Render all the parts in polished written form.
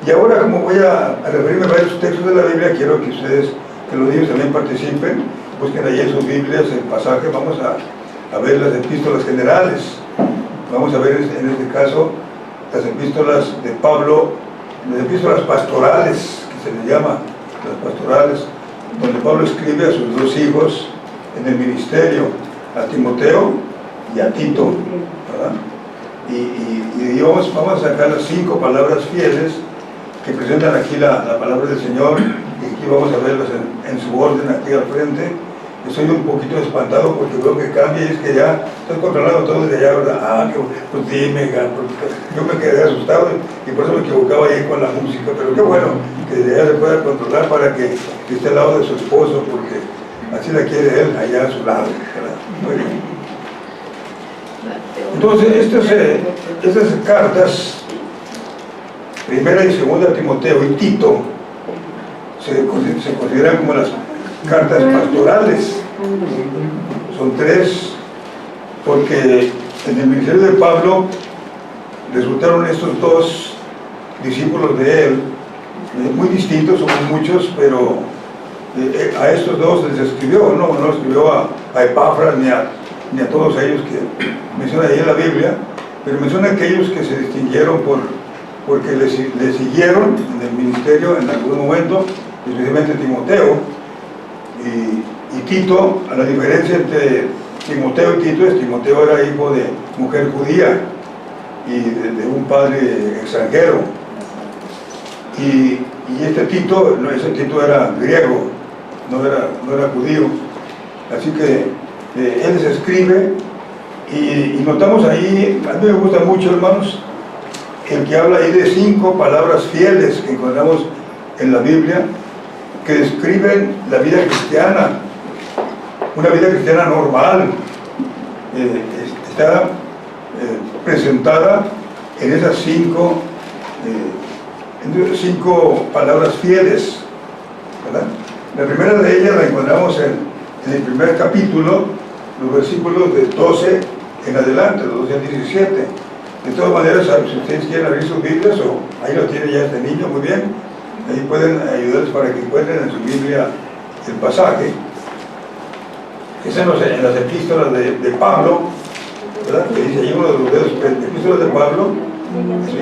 Y ahora, como voy a referirme a varios textos de la Biblia, quiero que ustedes, que los niños también participen, busquen ahí en sus Biblias el pasaje. Vamos a ver las epístolas generales. Vamos a ver en este caso las epístolas de Pablo, las epístolas pastorales, que se les llama las pastorales, donde Pablo escribe a sus dos hijos en el ministerio, a Timoteo y a Tito, ¿verdad? Y vamos a sacar las 5 palabras fieles que presentan aquí la palabra del Señor, y aquí vamos a verlas en su orden aquí al frente. Estoy un poquito espantado porque veo que cambia, y es que ya estoy controlando todo desde allá, ¿verdad? Pues dime, yo me quedé asustado y por eso me equivocaba ahí con la música, pero qué bueno que desde allá se pueda controlar para que esté al lado de su esposo, porque así la quiere él allá a su lado, ¿verdad? Muy bien. Entonces, estas cartas, primera y segunda Timoteo y Tito, se consideran como las cartas pastorales. Son 3, porque en el ministerio de Pablo resultaron estos 2 discípulos de él, muy distintos, somos muchos, pero a estos 2 les escribió, no escribió a Epafras ni a todos ellos que menciona ahí en la Biblia, pero menciona a aquellos que se distinguieron porque le siguieron en el ministerio en algún momento, especialmente Timoteo y Tito. A la diferencia entre Timoteo y Tito es Timoteo era hijo de mujer judía y de un padre extranjero, y ese Tito era griego, no era judío, así que él les escribe, y notamos ahí, a mí me gusta mucho, hermanos, el que habla ahí de 5 palabras fieles que encontramos en la Biblia, que describen la vida cristiana, una vida cristiana normal. Está presentada en esas 5 palabras fieles, ¿verdad? La primera de ellas la encontramos en el primer capítulo, los versículos de 12 en adelante, los 12 al 17. De todas maneras, si ustedes quieren abrir sus Biblias, o ahí lo tiene ya este niño, muy bien, ahí pueden ayudarles para que encuentren en su Biblia el pasaje. Es en las epístolas de Pablo, ¿verdad? Que dice ahí uno de los dedos, epístolas de Pablo,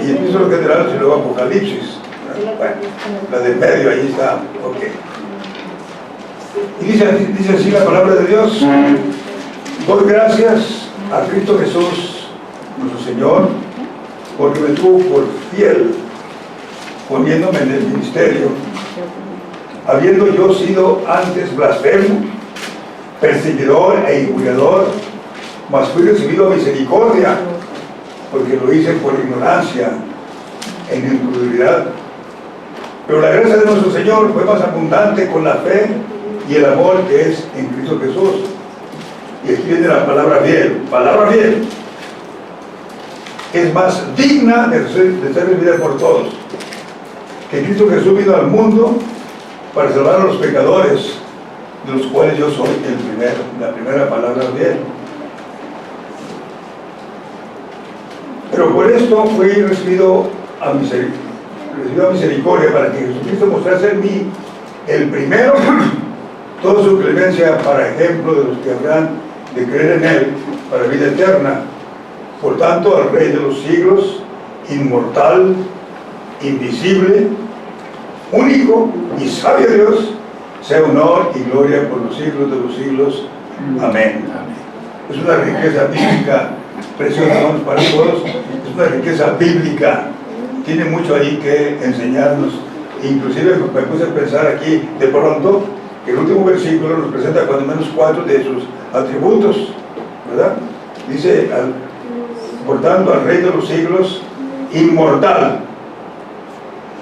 y epístolas generales y luego Apocalipsis. Bueno, la del medio, ahí está, ok. Y dice así la palabra de Dios: doy gracias a Cristo Jesús, nuestro Señor, porque me tuvo por fiel, poniéndome en el ministerio, habiendo yo sido antes blasfemo, perseguidor e injuriador, mas fui recibido a misericordia, porque lo hice por ignorancia, en incredulidad. Pero la gracia de nuestro Señor fue más abundante con la fe y el amor que es en Cristo Jesús. Y aquí viene la palabra fiel. Palabra fiel es más digna de ser recibida por todos. Que Cristo Jesús vino al mundo para salvar a los pecadores, de los cuales yo soy el primero. La primera palabra fiel. Pero por esto fui recibido a misericordia, para que Jesucristo mostrase en mí el primero toda su clemencia, para ejemplo de los que habrán de creer en él para vida eterna. Por tanto, al Rey de los siglos, inmortal, invisible, único y sabio Dios, sea honor y gloria por los siglos de los siglos. Amén. Es una riqueza bíblica preciosa para todos, es una riqueza bíblica, tiene mucho ahí que enseñarnos. Inclusive me puse a pensar aquí de pronto que el último versículo nos presenta cuando menos 4 de sus atributos, ¿verdad? Dice, por tanto, al Rey de los siglos, inmortal,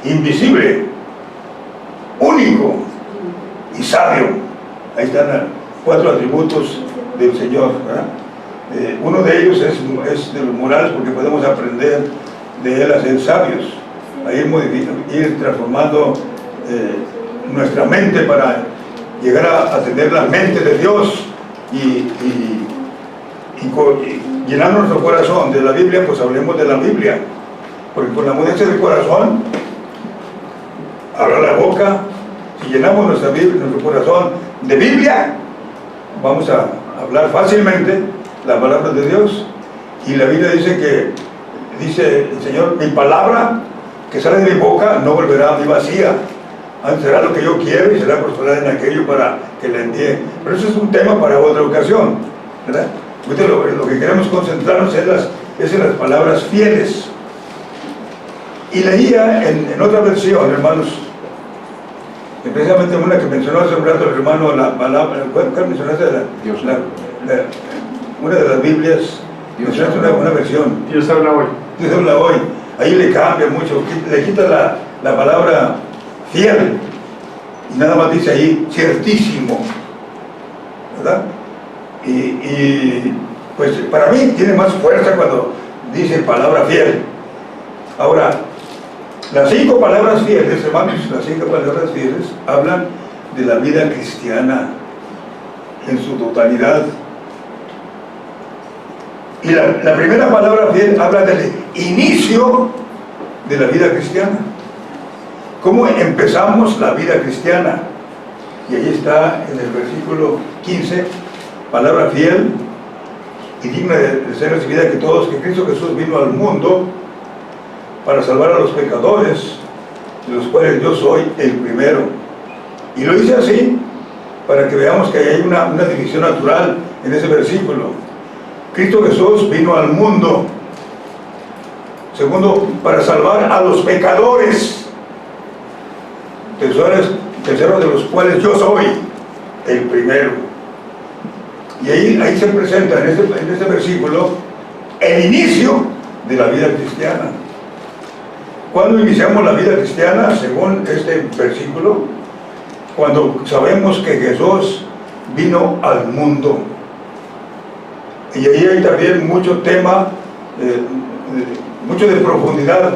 invisible, único y sabio. Ahí están 4 atributos del Señor, ¿verdad? Uno de ellos es de los morales, porque podemos aprender de él a ser sabios, a ir transformando nuestra mente para llegar a tener la mente de Dios y llenando nuestro corazón de la Biblia. Pues hablemos de la Biblia, porque por la modestia del corazón si llenamos nuestra Biblia, nuestro corazón de Biblia, vamos a hablar fácilmente la palabra de Dios. Y la Biblia dice el Señor, mi palabra que sale de mi boca no volverá a mí vacía, antes será lo que yo quiero y será prosperada en aquello para que la envíe. Pero eso es un tema para otra ocasión, ¿verdad? Lo que queremos concentrarnos es en las palabras fieles. Y leía en otra versión, hermanos, precisamente una que mencionó hace un rato el hermano, ¿cuál mencionaste? Una de las Biblias, mencionaste una versión. Dios habla hoy. Dios habla hoy. Ahí le cambia mucho, le quita la palabra fiel y nada más dice ahí ciertísimo, ¿verdad? Y pues para mí tiene más fuerza cuando dice palabra fiel. Ahora, las 5 palabras fieles, hermanos, las 5 palabras fieles hablan de la vida cristiana en su totalidad. Y la primera palabra fiel habla del inicio de la vida cristiana. ¿Cómo empezamos la vida cristiana? Y ahí está en el versículo 15, palabra fiel y digna de ser recibida que Cristo Jesús vino al mundo para salvar a los pecadores, de los cuales yo soy el primero. Y lo hice así, para que veamos que hay una división natural en ese versículo. Cristo Jesús vino al mundo. Segundo, para salvar a los pecadores, tercero de los cuales yo soy el primero. Y ahí se presenta en este versículo el inicio de la vida cristiana. ¿Cuándo iniciamos la vida cristiana? Según este versículo, cuando sabemos que Jesús vino al mundo. Y ahí hay también mucho tema, mucho de profundidad,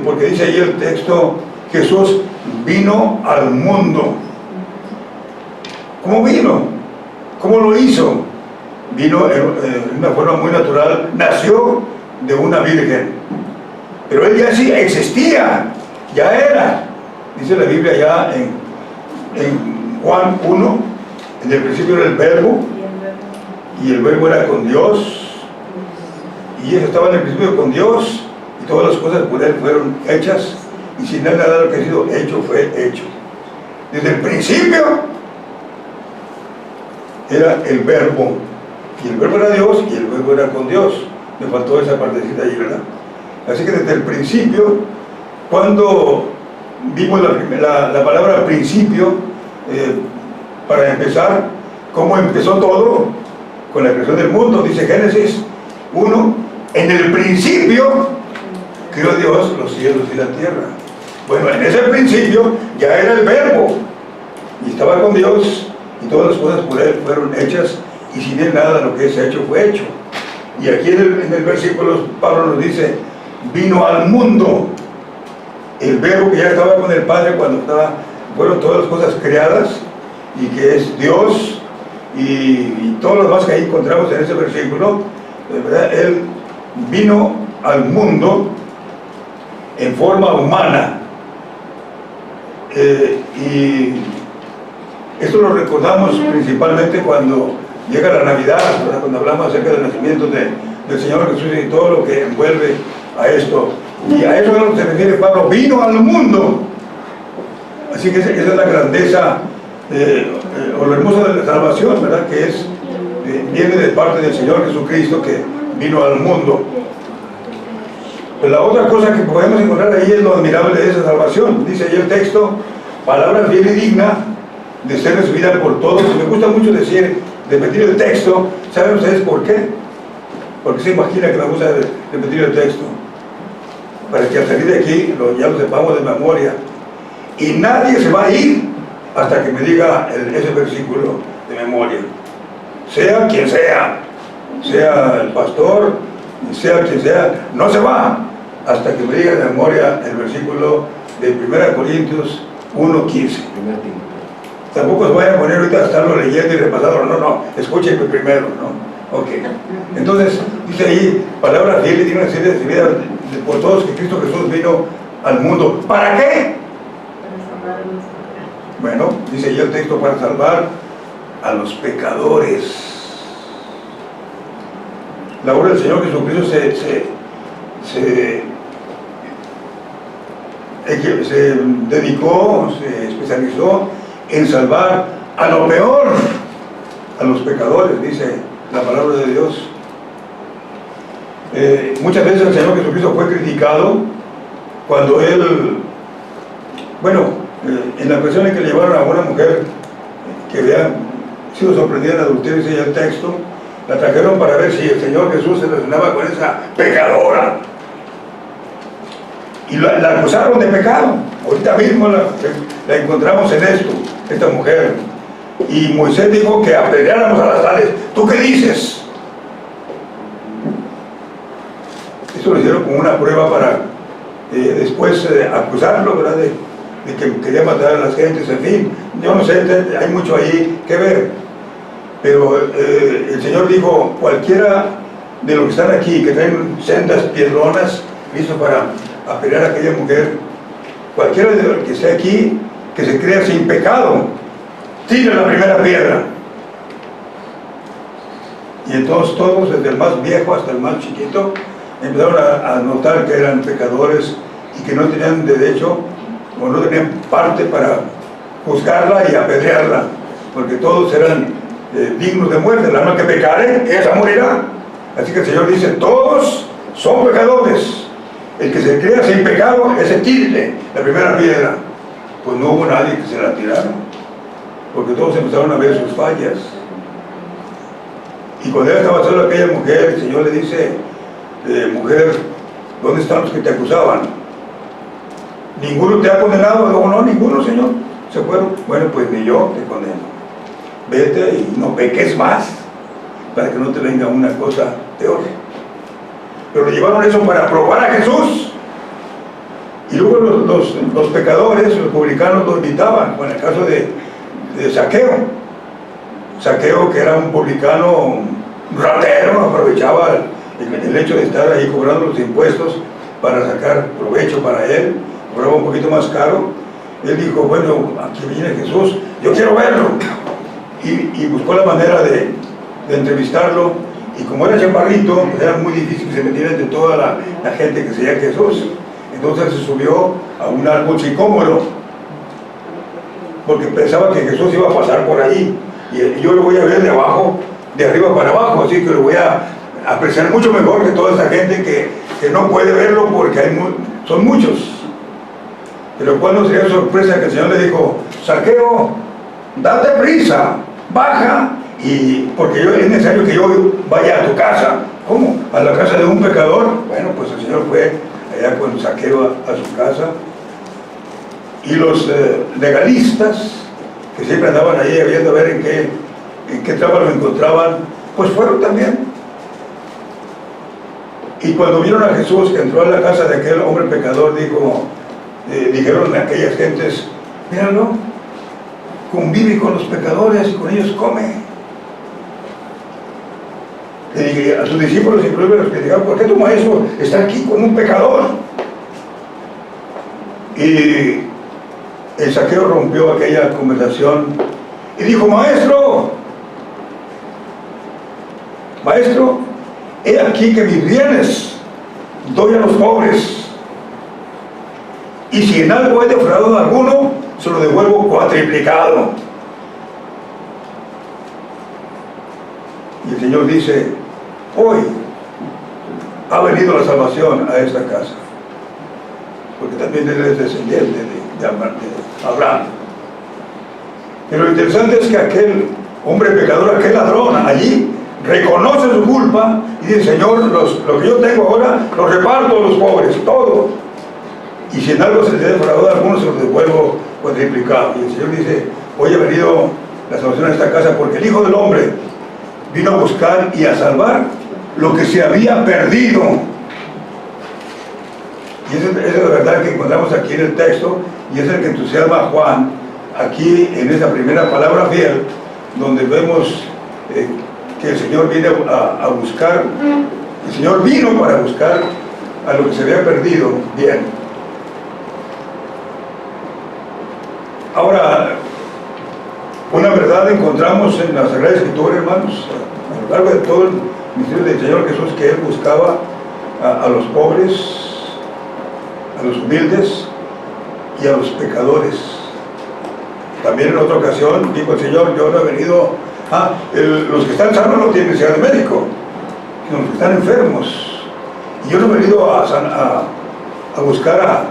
porque dice ahí el texto, Jesús vino al mundo. ¿Cómo vino? ¿Cómo lo hizo? Vino en una forma muy natural, nació de una virgen. Pero él ya sí existía, ya era. Dice la Biblia ya en Juan 1, en el principio era el verbo, y el verbo era con Dios, y él estaba en el principio con Dios, y todas las cosas por él fueron hechas, y sin él nada de lo que ha sido hecho fue hecho. Desde el principio era el verbo, y el verbo era Dios, y el verbo era con Dios. Me faltó esa partecita ahí, ¿verdad? Así que desde el principio, cuando vimos la palabra principio, para empezar, ¿cómo empezó todo? Con la creación del mundo, dice Génesis 1, en el principio creó Dios los cielos y la tierra. Bueno, en ese principio ya era el verbo, y estaba con Dios, y todas las cosas por él fueron hechas, y sin él nada de lo que es hecho fue hecho. Y aquí en el versículo Pablo nos dice, vino al mundo el verbo que ya estaba con el Padre cuando fueron todas las cosas creadas, y que es Dios, y todo lo demás que ahí encontramos en ese versículo, ¿verdad? Él vino al mundo en forma humana, y esto lo recordamos principalmente cuando llega la Navidad, ¿verdad? Cuando hablamos acerca del nacimiento del Señor Jesús y todo lo que envuelve a esto. Y a eso es a lo que se refiere Pablo, vino al mundo. Así que esa es la grandeza o lo hermoso de la salvación, ¿verdad? Que viene de parte del Señor Jesucristo, que vino al mundo. Pero la otra cosa que podemos encontrar ahí es lo admirable de esa salvación. Dice ahí el texto, palabra fiel y digna de ser recibida por todos. Me gusta mucho repetir el texto. ¿Saben ustedes por qué? Porque se imagina que me gusta repetir el texto, para que al salir de aquí ya lo sepamos de memoria. Y nadie se va a ir hasta que me diga ese versículo de memoria. Sea quien sea el pastor, sea quien sea, no se va hasta que me diga de memoria el versículo de 1 Corintios 1:15. Tampoco se vaya a poner ahorita a estarlo leyendo y repasando, no, escúchenme primero, ¿no? Ok. Entonces, dice ahí, palabra fiel y digna de ser recibida por todos, que Cristo Jesús vino al mundo. ¿Para qué? Bueno, dice ya el texto, para salvar a los pecadores. La obra del Señor Jesucristo se dedicó, se especializó en salvar a lo peor, a los pecadores, dice la palabra de Dios. Muchas veces el Señor Jesucristo fue criticado cuando Él, en la ocasión en que le llevaron a una mujer que había sido sorprendida en adulterio, dice ya el texto, la trajeron para ver si el Señor Jesús se relacionaba con esa pecadora. Y la acusaron de pecado. Ahorita mismo la encontramos en esto, esta mujer. Y Moisés dijo que apedreáramos a las tales. ¿Tú qué dices? Eso lo hicieron como una prueba para después acusarlo, ¿verdad? De que quería matar a las gentes, en fin. Yo no sé, hay mucho ahí que ver. Pero el Señor dijo, cualquiera de los que están aquí, que traen sendas piedronas, listo para apedrear a aquella mujer, cualquiera de los que esté aquí, que se crea sin pecado, tire la primera piedra. Y entonces todos, desde el más viejo hasta el más chiquito, empezaron a notar que eran pecadores y que no tenían derecho o no tenían parte para juzgarla y apedrearla, porque todos eran dignos de muerte. El alma que pecare, esa morirá. Así que el Señor dice, todos son pecadores. El que se crea sin pecado, ese tírele la primera piedra. Pues no hubo nadie que se la tirara, porque todos empezaron a ver sus fallas. Y cuando ella estaba sola aquella mujer, el Señor le dice, mujer, ¿dónde están los que te acusaban? ¿Ninguno te ha condenado? Luego, no, ninguno, Señor. Se fueron. Bueno, pues ni yo te condeno. Vete y no peques más, para que no te venga una cosa peor. Pero le llevaron eso para probar a Jesús. Y luego los pecadores, los publicanos, lo invitaban. Bueno, en el caso de Zaqueo. Zaqueo, que era un publicano ratero, aprovechaba el hecho de estar ahí cobrando los impuestos para sacar provecho para él, cobraba un poquito más caro. Él dijo, bueno, aquí viene Jesús, yo quiero verlo. Y buscó la manera de entrevistarlo, y como era chaparrito, pues era muy difícil que se metiera entre toda la gente que seguía a Jesús. Entonces se subió a un árbol sicómoro, porque pensaba que Jesús iba a pasar por ahí, y yo lo voy a ver de abajo, de arriba para abajo, así que lo voy a apreciar mucho mejor que toda esa gente que no puede verlo porque son muchos. Pero cuando sería sorpresa que el Señor le dijo, Zaqueo, date prisa, baja, porque es necesario que yo vaya a tu casa. ¿Cómo? ¿A la casa de un pecador? Bueno, pues el Señor fue allá con Zaqueo a su casa. Y los legalistas, que siempre andaban ahí viendo a ver en qué traba lo encontraban, pues fueron también. Y cuando vieron a Jesús que entró a la casa de aquel hombre pecador, dijeron a aquellas gentes, míralo, convive con los pecadores y con ellos come. Y a sus discípulos incluso les criticaban, ¿por qué tu maestro está aquí con un pecador? Y el Zaqueo rompió aquella conversación y dijo, maestro, he aquí que mis bienes doy a los pobres, y si en algo he defraudado a alguno, se lo devuelvo cuatriplicado. Y el Señor dice, hoy ha venido la salvación a esta casa, porque también él es descendiente de Abraham. Pero lo interesante es que aquel hombre pecador, aquel ladrón allí, reconoce su culpa y dice, Señor, lo que yo tengo ahora lo reparto a los pobres, todo. Y si en algo se les defraudó a algunos, se los devuelvo cuadriplicado. Y el Señor dice, hoy ha venido la salvación a esta casa porque el Hijo del Hombre vino a buscar y a salvar lo que se había perdido. Y esa es la verdad que encontramos aquí en el texto, y es el que entusiasma a Juan aquí en esa primera palabra fiel, donde vemos que el Señor viene a buscar, el Señor vino para buscar a lo que se había perdido. Bien. Ahora, Una verdad encontramos en la Sagrada Escritura, hermanos, a lo largo de todo el ministerio del Señor Jesús, que Él buscaba a los pobres, a los humildes y a los pecadores. También en otra ocasión dijo el Señor: yo no he venido, los que están sanos no tienen necesidad de médico, sino los que están enfermos. Y yo no he venido a buscar a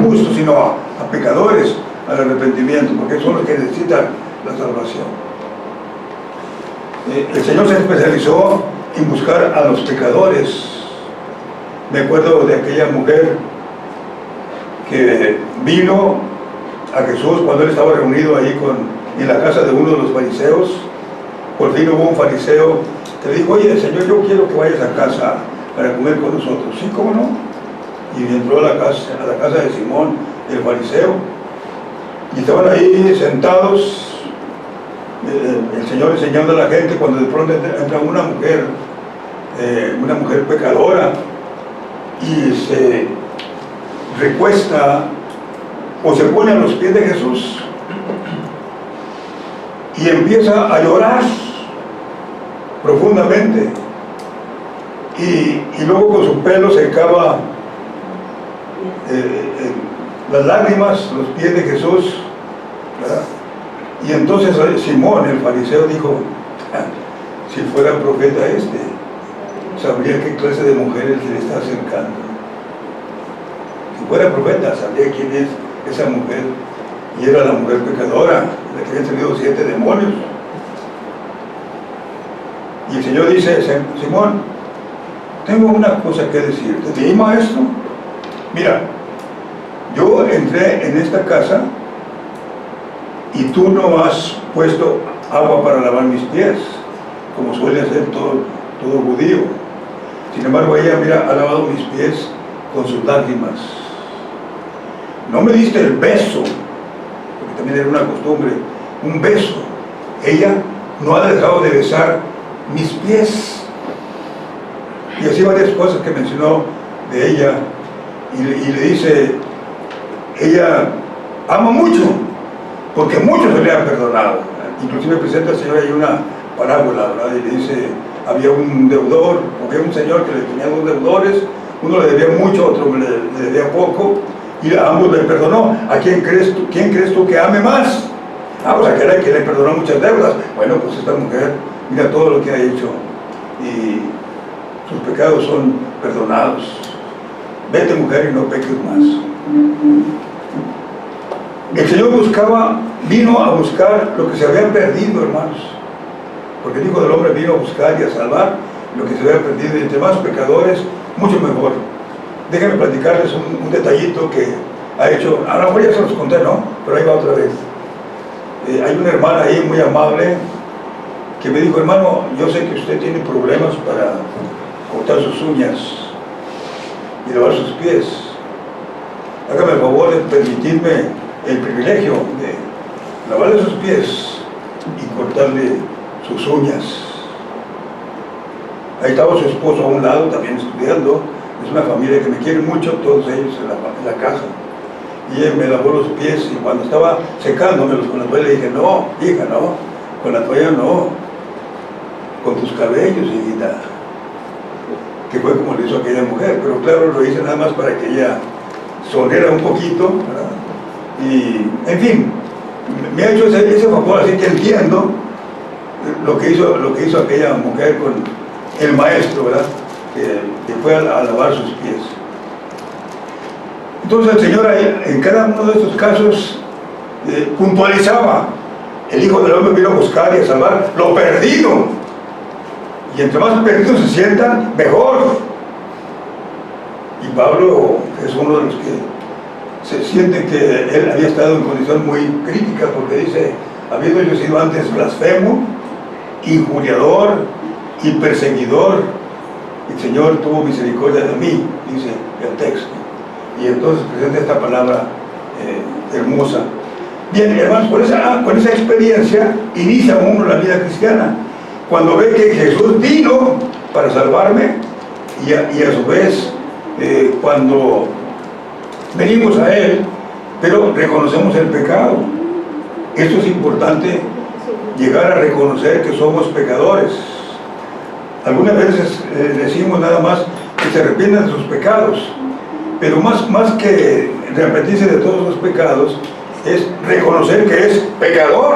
justos, sino a pecadores, al arrepentimiento, porque son los que necesitan la salvación. El Señor se especializó en buscar a los pecadores. Me acuerdo de aquella mujer que vino a Jesús cuando Él estaba reunido ahí en la casa de uno de los fariseos. Por fin hubo un fariseo que le dijo: oye, Señor, yo quiero que vayas a casa para comer con nosotros. Sí, ¿cómo no? Y entró a la casa de Simón, el fariseo, y estaban ahí sentados, el Señor enseñando a la gente, cuando de pronto entra una mujer pecadora, y se recuesta o se pone a los pies de Jesús y empieza a llorar profundamente, y luego con su pelo secaba las lágrimas, los pies de Jesús, ¿verdad? Y entonces Simón, el fariseo, dijo: si fuera profeta sabría qué clase de mujer se le está acercando. Si fuera profeta, sabría quién es esa mujer. Y era la mujer pecadora, la que había tenido 7 demonios. Y el Señor dice: Simón, tengo una cosa que decirte. ¿Sí, maestro? Mira, yo entré en esta casa y tú no has puesto agua para lavar mis pies, como suele hacer todo judío. Sin embargo, ella, mira, ha lavado mis pies con sus lágrimas. No me diste el beso, porque también era una costumbre, un beso. Ella no ha dejado de besar mis pies. Y así varias cosas que mencionó de ella. Y le dice: ella ama mucho, porque mucho se le ha perdonado. Inclusive presenta al Señor ahí una parábola, ¿verdad? Y le dice: había un deudor, porque había un señor que le tenía 2 deudores, uno le debía mucho, otro le debía poco, y a ambos le perdonó. ¿A quién crees tú que ame más? Pues aquel que le perdonó muchas deudas. Bueno, pues esta mujer, mira todo lo que ha hecho, y sus pecados son perdonados. Vete, mujer, y no peques más. El Señor vino a buscar lo que se había perdido, hermanos, porque el Hijo del Hombre vino a buscar y a salvar lo que se había perdido, y entre más pecadores, mucho mejor. Déjenme platicarles un detallito que ha hecho. A lo mejor ya se los conté, ¿no? Pero ahí va otra vez. Hay una hermana ahí muy amable que me dijo: hermano, yo sé que usted tiene problemas para cortar sus uñas y lavar sus pies. Hágame el favor de permitirme el privilegio de lavarle sus pies y cortarle sus uñas. Ahí estaba su esposo a un lado también estudiando. Es una familia que me quiere mucho, todos ellos en la casa. Y él me lavó los pies, y cuando estaba secándomelos con la toalla le dije: no, hija, no, con la toalla no, con tus cabellos, hijita. Que fue como lo hizo aquella mujer, pero claro, lo hice nada más para que ella sonriera un poquito, ¿verdad? Y, en fin, me ha hecho ese favor, así que entiendo lo que hizo aquella mujer con el maestro, ¿verdad? Que fue a lavar sus pies. Entonces el Señor en cada uno de estos casos puntualizaba: el Hijo del Hombre vino a buscar y a salvar lo perdido, y entre más perdidos se sientan, mejor. Y Pablo es uno de los que se siente que él había estado en condición muy crítica, porque dice: habiendo yo sido antes blasfemo, injuriador y perseguidor, el Señor tuvo misericordia de mí, dice el texto. Y entonces presenta esta palabra hermosa. Bien, hermanos, con esa experiencia inicia uno la vida cristiana, cuando ve que Jesús vino para salvarme, y a su vez cuando venimos a Él, pero reconocemos el pecado. Esto es importante, llegar a reconocer que somos pecadores. Algunas veces decimos nada más que se arrepientan de sus pecados, pero más que arrepentirse de todos los pecados, es reconocer que es pecador.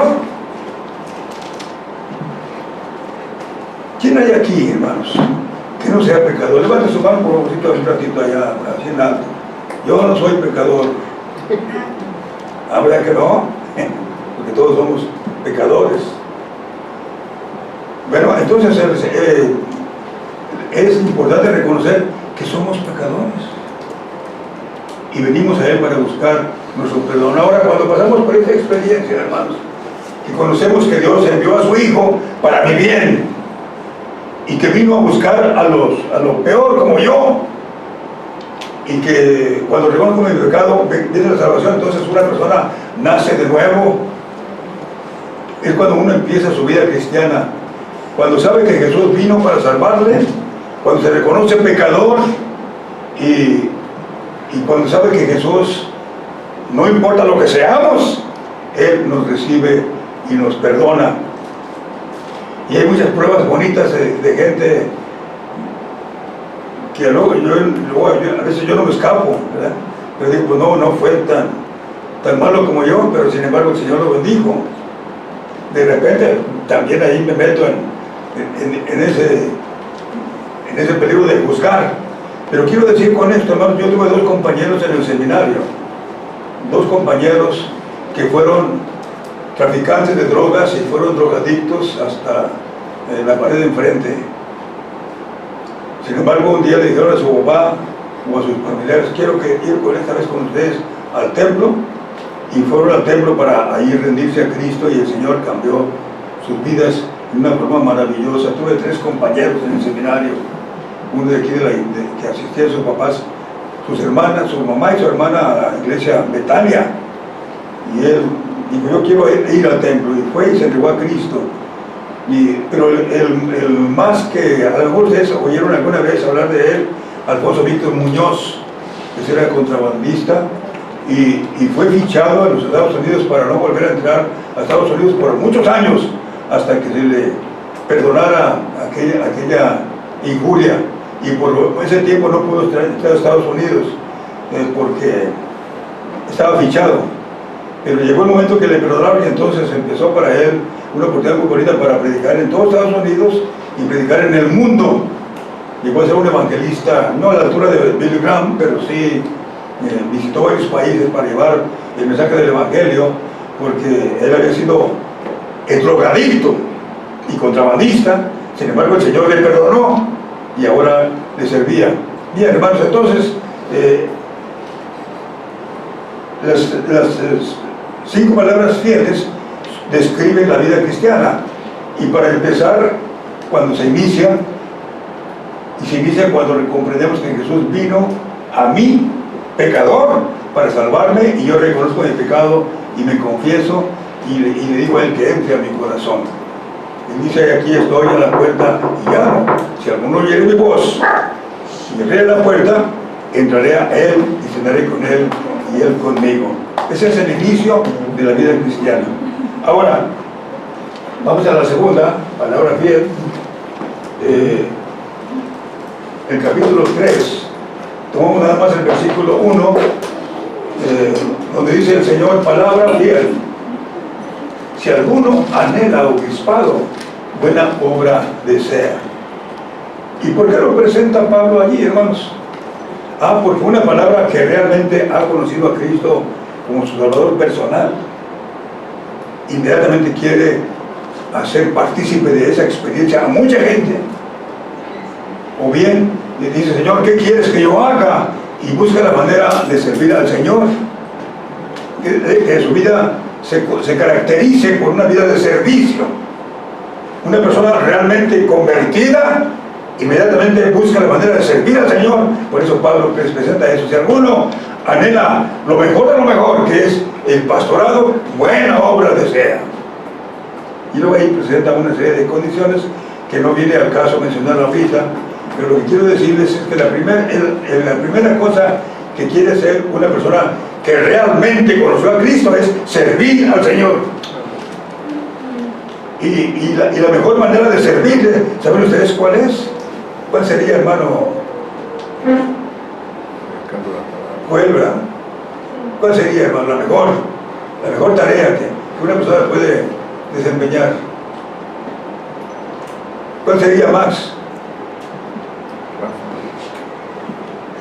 ¿Quién hay aquí, hermanos, que no sea pecador? Levante su mano por un ratito allá, así en alto. Yo no soy pecador. ¿Verdad que no? Porque todos somos pecadores. Bueno, entonces es importante reconocer que somos pecadores y venimos a Él para buscar nuestro perdón. Ahora, cuando pasamos por esta experiencia, hermanos, y conocemos que Dios envió a su Hijo para mi bien y que vino a buscar a lo peor como yo, y que cuando reconozco mi pecado viene la salvación, entonces una persona nace de nuevo. Es cuando uno empieza su vida cristiana, cuando sabe que Jesús vino para salvarle, cuando se reconoce pecador y cuando sabe que Jesús, no importa lo que seamos, Él nos recibe y nos perdona. Y hay muchas pruebas bonitas de gente que luego a veces yo no me escapo, ¿verdad? Pero digo, pues no fue tan malo como yo, pero sin embargo el Señor lo bendijo. De repente también ahí me meto en ese peligro de juzgar. Pero quiero decir con esto, hermanos, yo tuve dos compañeros en el seminario, dos compañeros que fueron traficantes de drogas y fueron drogadictos hasta la pared de enfrente. Sin embargo, un día le dijeron a su papá o a sus familiares, quiero ir con esta vez con ustedes al templo, y fueron al templo para ahí rendirse a Cristo, y el Señor cambió sus vidas de una forma maravillosa. Tuve tres compañeros en el seminario, uno de aquí que asistía a sus papás, sus hermanas, su mamá y su hermana a la iglesia Betania, y él dijo, yo quiero ir al templo, y fue y se entregó a Cristo. Pero el más que a lo mejor ustedes oyeron alguna vez hablar de él, Alfonso Víctor Muñoz, que era contrabandista, y fue fichado a los Estados Unidos para no volver a entrar a Estados Unidos por muchos años, hasta que se le perdonara aquella injuria, y por ese tiempo no pudo entrar a Estados Unidos porque estaba fichado. Pero llegó el momento que le perdonaron, y entonces empezó para él una oportunidad muy bonita para predicar en todos Estados Unidos y predicar en el mundo. Llegó a ser un evangelista, no a la altura de Billy Graham, pero sí visitó varios países para llevar el mensaje del evangelio, porque él había sido drogadicto y contrabandista. Sin embargo, el Señor le perdonó y ahora le servía. Bien, hermanos, entonces las 5 palabras fieles describen la vida cristiana. Y para empezar, cuando se inicia cuando comprendemos que Jesús vino a mí, pecador, para salvarme, y yo reconozco mi pecado y me confieso y le digo a Él que entre a mi corazón. Y dice, aquí estoy a la puerta y llamo. Si alguno oyere mi voz y abriere la puerta, entraré a Él y cenaré con Él y Él conmigo. Ese es el inicio de la vida cristiana. Ahora, vamos a la segunda palabra fiel. El capítulo 3, tomamos nada más el versículo 1, donde dice el Señor, palabra fiel. Si alguno anhela obispado, buena obra desea. ¿Y por qué lo presenta Pablo allí, hermanos? Porque una palabra que realmente ha conocido a Cristo como su Salvador personal, inmediatamente quiere hacer partícipe de esa experiencia a mucha gente. O bien le dice, Señor, ¿qué quieres que yo haga? Y busca la manera de servir al Señor, que su vida se caracterice por una vida de servicio. Una persona realmente convertida inmediatamente busca la manera de servir al Señor. Por eso Pablo les presenta eso. Si alguno anhela lo mejor de lo mejor, que es el pastorado, buena obra desea. Y luego ahí presenta una serie de condiciones que no viene al caso mencionar ahorita, pero lo que quiero decirles es que la primera cosa que quiere ser una persona que realmente conoció a Cristo es servir al Señor. Y la mejor manera de servirle, ¿saben ustedes cuál es? ¿Cuál sería, hermano? ¿Cuál, verdad? ¿Cuál sería, hermano, la mejor tarea que una persona puede desempeñar? ¿Cuál sería más?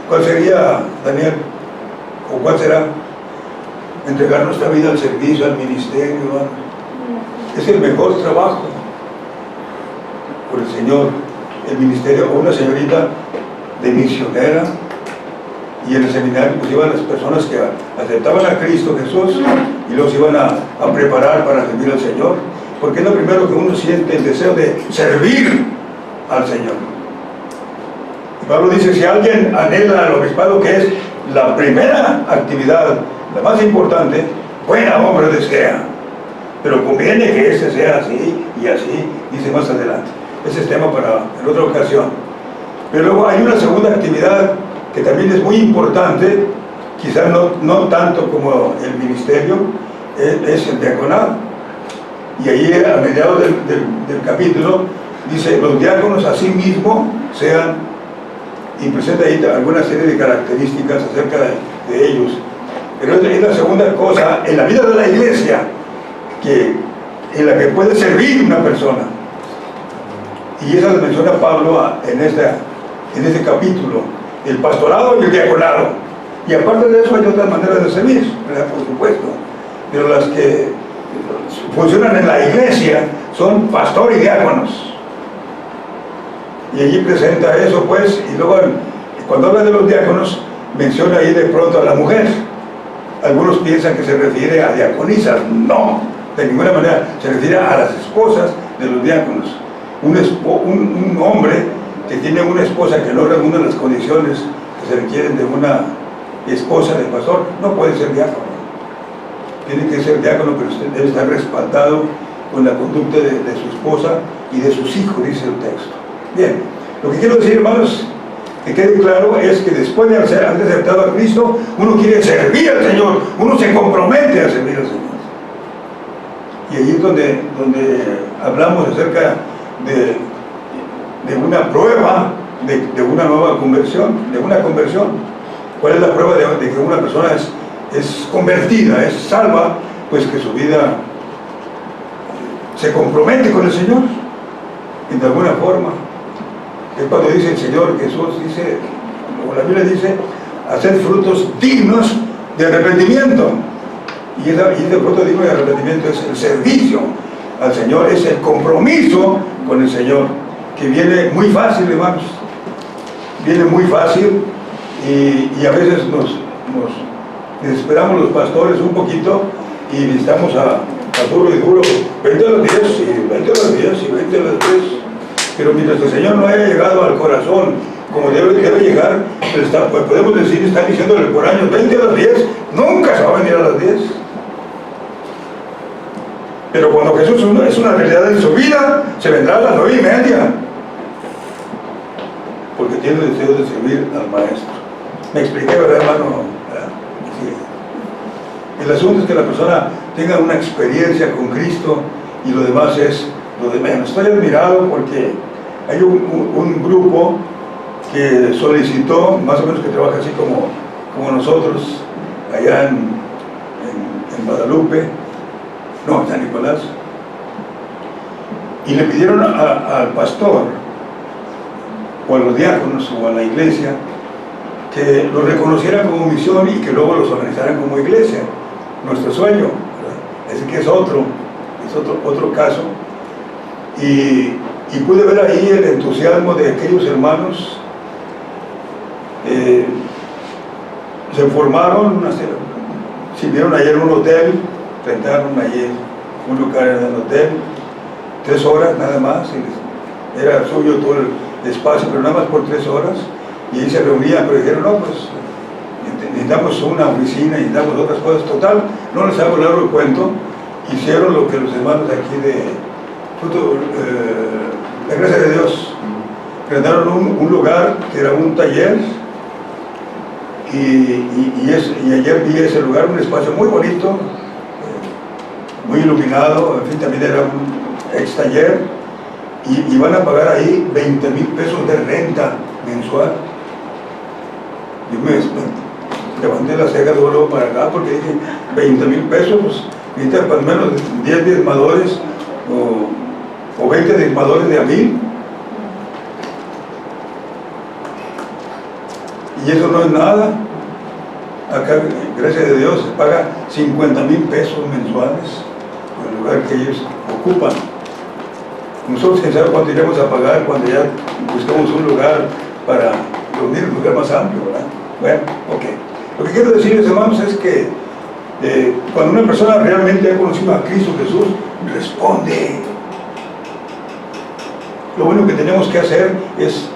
¿Cuál sería, Daniel? ¿O cuál será? Entregar nuestra vida al servicio, al ministerio, hermano. Es el mejor trabajo por el Señor, el ministerio. O una señorita de misionera, y en el seminario pues iban las personas que aceptaban a Cristo Jesús y los iban a preparar para servir al Señor, porque es lo primero que uno siente, el deseo de servir al Señor. Y Pablo dice, si alguien anhela el obispado, que es la primera actividad, la más importante, buena obra desea, pero conviene que este sea así y así, dice más adelante. Ese es tema para en otra ocasión. Pero luego hay una segunda actividad que también es muy importante, quizás no tanto como el ministerio, es el diaconado. Y ahí a mediados del capítulo dice, los diáconos a sí mismos sean, y presenta ahí alguna serie de características acerca de ellos. Pero es la segunda cosa en la vida de la iglesia en la que puede servir una persona. Y esa la menciona Pablo en este capítulo, el pastorado y el diaconado. Y aparte de eso hay otras maneras de servir, ¿verdad? Por supuesto. Pero las que funcionan en la iglesia son pastor y diáconos. Y allí presenta eso, pues, y luego cuando habla de los diáconos, menciona ahí de pronto a la mujer. Algunos piensan que se refiere a diaconisas. No, de ninguna manera, se refiere a las esposas de los diáconos. Un hombre que tiene una esposa que no reúne las condiciones que se requieren de una esposa de pastor, no puede ser diácono. Tiene que ser diácono, pero usted debe estar respaldado con la conducta de su esposa y de sus hijos, dice el texto. Bien, lo que quiero decir, hermanos, que quede claro, es que después de haber aceptado a Cristo, uno quiere servir al Señor, uno se compromete a servir al Señor. Y allí es donde hablamos acerca de una prueba de una nueva conversión, de una conversión. ¿Cuál es la prueba de que una persona es convertida, es salva? Pues que su vida se compromete con el Señor, de alguna forma. Es cuando dice el Señor Jesús, dice, como la Biblia dice, hacer frutos dignos de arrepentimiento. Y ese fruto digno de arrepentimiento es el servicio al Señor, es el compromiso con el Señor, que viene muy fácil, hermanos. Viene muy fácil y a veces nos desesperamos los pastores un poquito y necesitamos a duro y duro, 20 a las 10 y 20 a las 10 y 20 a las 10. Pero mientras el Señor no haya llegado al corazón como debe llegar, pues podemos decir, están diciéndole por años 20 a las 10, nunca se va a venir a las 10. Pero cuando Jesús es una realidad en su vida, se vendrá a las 9:30, porque tiene el deseo de servir al Maestro. Me expliqué, ¿verdad, hermano? Sí. El asunto es que la persona tenga una experiencia con Cristo y lo demás es lo de menos. Estoy admirado porque hay un grupo que solicitó, más o menos que trabaja así como nosotros, allá en Guadalupe, no, en San Nicolás, y le pidieron al pastor, o a los diáconos, o a la iglesia, que los reconocieran como misión y que luego los organizaran como iglesia. Nuestro sueño, ¿verdad? Ese que es otro caso. Y pude ver ahí el entusiasmo de aquellos hermanos. Se formaron, sirvieron ayer en un hotel, rentaron ayer un lugar en el hotel, 3 horas nada más, y era suyo todo el espacio, pero nada más por 3 horas, y ahí se reunían, pero dijeron, no, pues necesitamos una oficina, necesitamos otras cosas. Total, no les hago largo el cuento, hicieron lo que los hermanos de aquí de la gracia de Dios rentaron un lugar que era un taller, y ayer vi ese lugar, un espacio muy bonito, muy iluminado, en fin, también era ex taller y van a pagar ahí 20,000 pesos de renta mensual. Yo me levanté la ceja luego para acá porque dije 20,000 pesos, pues necesitan por lo menos 10 diezmadores o 20 diezmadores de a 1,000. Y eso no es nada. Acá, gracias a Dios, se paga 50,000 pesos mensuales por el lugar que ellos ocupan. Nosotros, quién sabe cuánto iremos a pagar cuando ya buscamos un lugar para reunir, un lugar más amplio, ¿verdad? Bueno, ok. Lo que quiero decirles, hermanos, es que cuando una persona realmente ha conocido a Cristo Jesús, responde. Lo único que tenemos que hacer es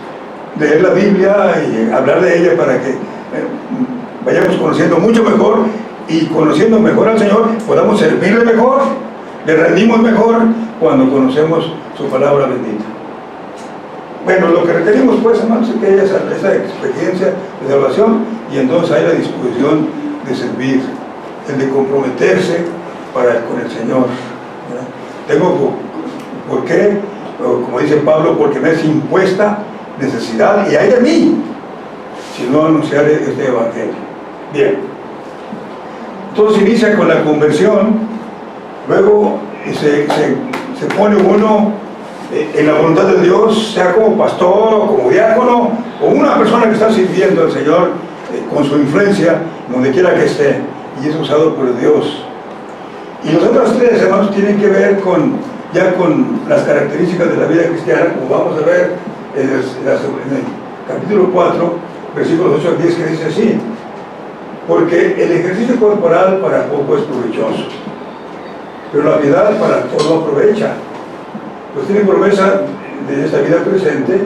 leer la Biblia y hablar de ella para que vayamos conociendo mucho mejor, y conociendo mejor al Señor podamos servirle mejor, le rendimos mejor cuando conocemos su palabra bendita. Bueno, lo que requerimos, pues, hermanos, es que haya esa experiencia de salvación, y entonces hay la disposición de servir, el de comprometerse con el Señor, ¿verdad? Tengo por qué, como dice Pablo, porque me es impuesta necesidad, y hay de mí si no anunciaré este evangelio. Bien, entonces inicia con la conversión, luego se pone uno en la voluntad de Dios, sea como pastor o como diácono o una persona que está sirviendo al Señor con su influencia donde quiera que esté, y es usado por Dios. Y las otras tres, hermanos, tienen que ver con las características de la vida cristiana, como vamos a ver en el capítulo 4, versículos 8 al 10, que dice así: porque el ejercicio corporal para poco es provechoso, pero la piedad para todo aprovecha, pues tiene promesa de esta vida presente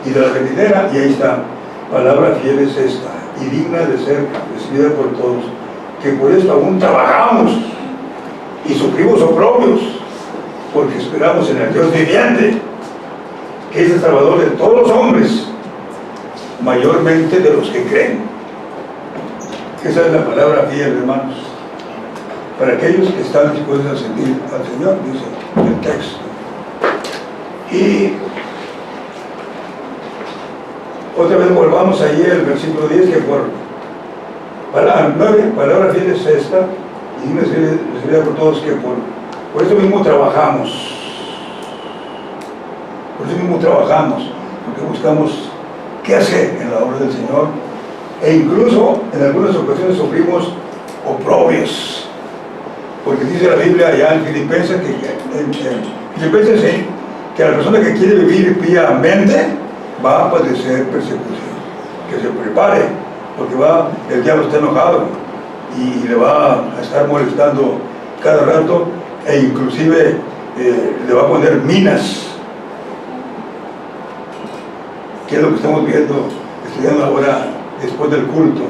y de la venidera. Y ahí está, palabra fiel es esta, y digna de ser recibida por todos, que por esto aún trabajamos y sufrimos oprobios, porque esperamos en el Dios viviente, que es el Salvador de todos los hombres, mayormente de los que creen. Esa es la palabra fiel, hermanos, para aquellos que están dispuestos a servir al Señor, dice el texto. Y otra vez volvamos allí al versículo 10, que por palabra fiel es esta, y recibida por todos, que por eso mismo trabajamos. Por eso mismo trabajamos, porque buscamos qué hacer en la obra del Señor, e incluso en algunas ocasiones sufrimos oprobios, porque dice la Biblia allá en Filipenses que la persona que quiere vivir piamente va a padecer persecución, que se prepare, porque el diablo está enojado y le va a estar molestando cada rato, e inclusive le va a poner minas, que es lo que estamos estudiando ahora después del culto,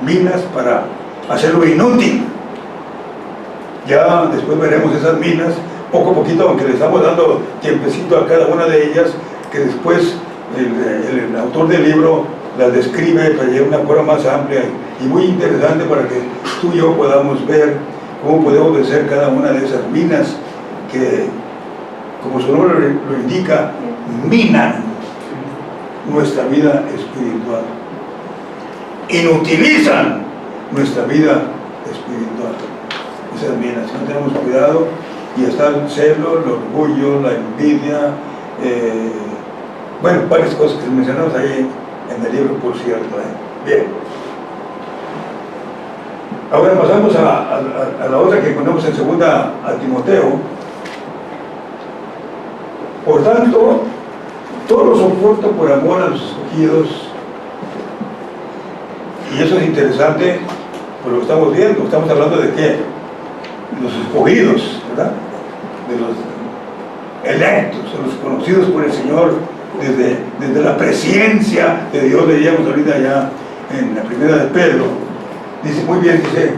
minas para hacerlo inútil. Ya después veremos esas minas, poco a poquito, aunque le estamos dando tiempecito a cada una de ellas, que después el autor del libro las describe para llevar una forma más amplia y muy interesante, para que tú y yo podamos ver cómo podemos vencer cada una de esas minas que, como su nombre lo indica, minan nuestra vida espiritual, inutilizan nuestra vida espiritual. Esas minas, si no tenemos cuidado, y está el celo, el orgullo, la envidia, bueno, varias cosas que mencionamos ahí en el libro, por cierto. Bien, ahora pasamos a la otra que ponemos en segunda a Timoteo. Por tanto, todo lo soporto por amor a los escogidos. Y eso es interesante por lo que estamos viendo. Estamos hablando de qué, los escogidos, ¿verdad? De los electos, de los conocidos por el Señor desde la presencia de Dios. Leíamos ahorita ya en la primera de Pedro, dice muy bien, dice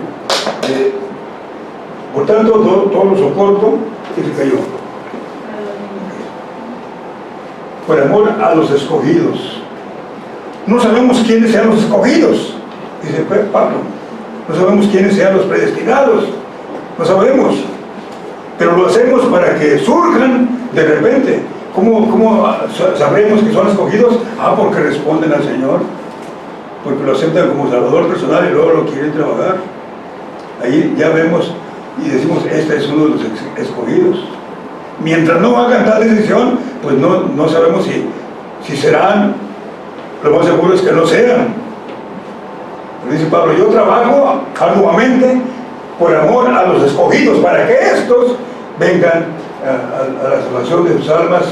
por tanto todo lo soporto. Y se cayó, por amor a los escogidos. No sabemos quiénes sean los escogidos, dice Pablo. No sabemos quiénes sean los predestinados, no sabemos, pero lo hacemos para que surjan de repente. ¿Cómo sabremos que son escogidos? Porque responden al Señor, porque lo aceptan como Salvador personal y luego lo quieren trabajar. Ahí ya vemos y decimos, este es uno de los escogidos. Mientras no hagan tal decisión, pues no sabemos si serán. Lo más seguro es que no sean. Pero dice Pablo, yo trabajo arduamente por amor a los escogidos, para que estos vengan a la salvación de sus almas.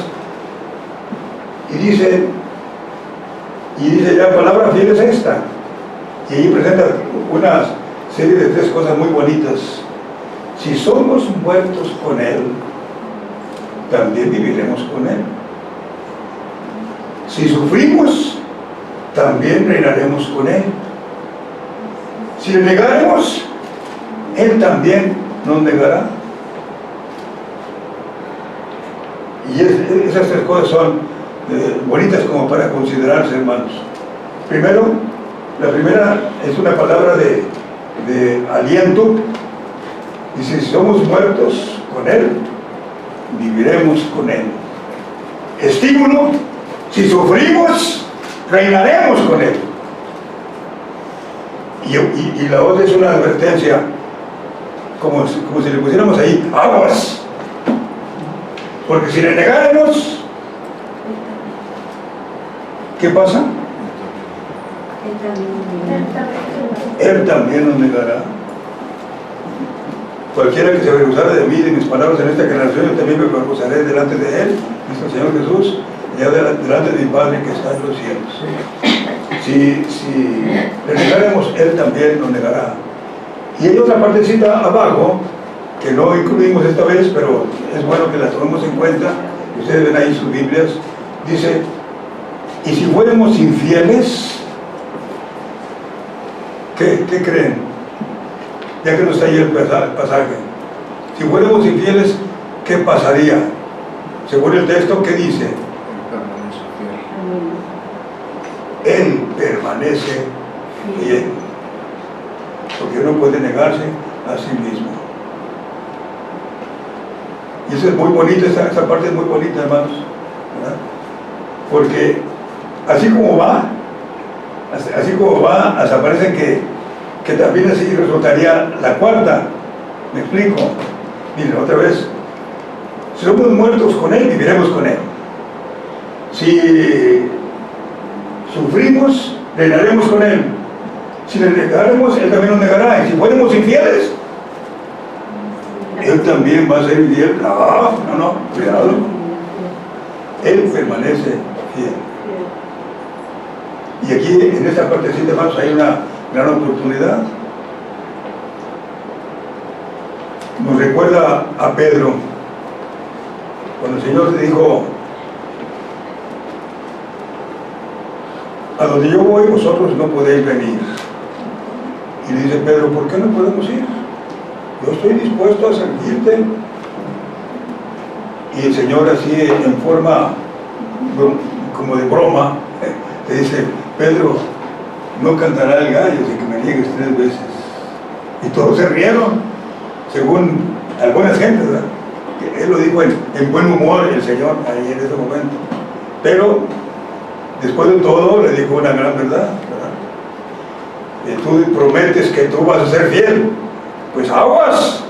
Y dice la palabra fiel es esta. Y ahí presenta una serie de 3 cosas muy bonitas. Si somos muertos con Él, también viviremos con Él. Si sufrimos, también reinaremos con Él. Si le negaremos, Él también nos negará. Y esas 3 cosas son bonitas como para considerarse, hermanos. Primero, la primera es una palabra de aliento. Dice, si somos muertos con Él, viviremos con Él. Estímulo, si sufrimos, reinaremos con Él. Y la otra es una advertencia, como si le pusiéramos ahí, aguas. Porque si le negáramos, ¿qué pasa? Él también nos negará. Cualquiera que se avergonzara de mí y de mis palabras en esta generación, yo también me avergonzaré delante de Él, dice el Señor Jesús, y delante de mi Padre que está en los cielos. Si le negáramos, Él también nos negará. Y hay otra partecita abajo, que no incluimos esta vez, pero es bueno que la tomemos en cuenta. Ustedes ven ahí sus Biblias. Dice, y si fuéramos infieles, ¿qué creen? Ya que no está ahí el pasaje. Si fuéramos infieles, ¿qué pasaría? Según el texto, ¿qué dice? Él permanece fiel. Porque no puede negarse a sí mismo. Y eso es muy bonito, esa parte es muy bonita, hermanos, ¿verdad? Porque así como va, hasta parece que también así resultaría la cuarta. ¿Me explico? Miren, otra vez, si somos muertos con Él, viviremos con Él. Si sufrimos, reinaremos con Él. Si le negaremos, Él también nos negará. Y si fuéramos infieles, Él también va a ser infiel. No, cuidado. Él permanece fiel. Y aquí, en esta partecita, hermanos, hay una gran oportunidad. Nos recuerda a Pedro, cuando el Señor le dijo, a donde yo voy, vosotros no podéis venir. Y le dice Pedro, ¿por qué no podemos ir? Yo estoy dispuesto a servirte. Y el Señor, así en forma como de broma, le dice, Pedro, no cantará el gallo sin que me niegues 3 veces. Y todos se rieron, según algunas gentes, ¿verdad? Él lo dijo en buen humor, el Señor, ahí en ese momento. Pero, después de todo, le dijo una gran verdad, ¿verdad? Tú prometes que tú vas a ser fiel. Pues aguas,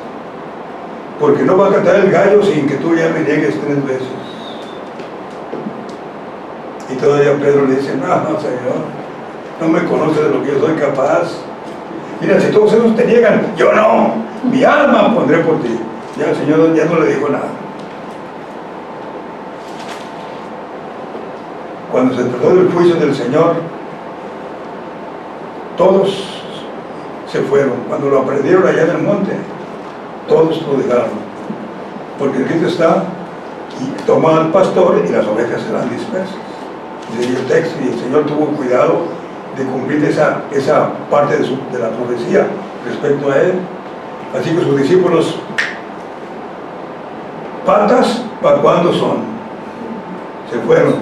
porque no va a cantar el gallo sin que tú ya me niegues 3 veces. Y todavía Pedro le dice, no, Señor, no me conoces de lo que yo soy capaz. Mira, si todos esos te niegan, yo no, mi alma pondré por ti. Ya el Señor ya no le dijo nada. Cuando se trató del juicio del Señor, todos se fueron. Cuando lo aprendieron allá en el monte, todos lo dejaron. Porque el grito está, y toma al pastor y las ovejas serán dispersas. Dice el texto, y el Señor tuvo cuidado de cumplir esa parte de la profecía respecto a Él. Así que sus discípulos, patas, ¿para cuándo son? Se fueron.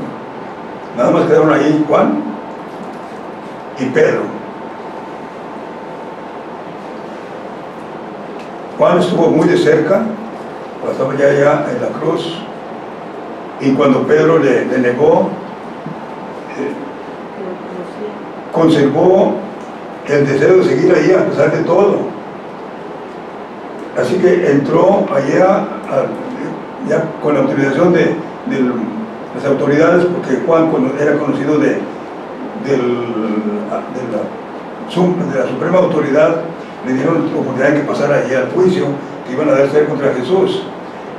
Nada más quedaron ahí Juan y Pedro. Juan estuvo muy de cerca cuando estaba ya en la cruz, y cuando Pedro le negó, conservó el deseo de seguir ahí a pesar de todo. Así que entró allá ya con la autorización de las autoridades, porque Juan era conocido de la suprema autoridad. Le dieron la oportunidad de que pasara allá al juicio que iban a darse contra Jesús,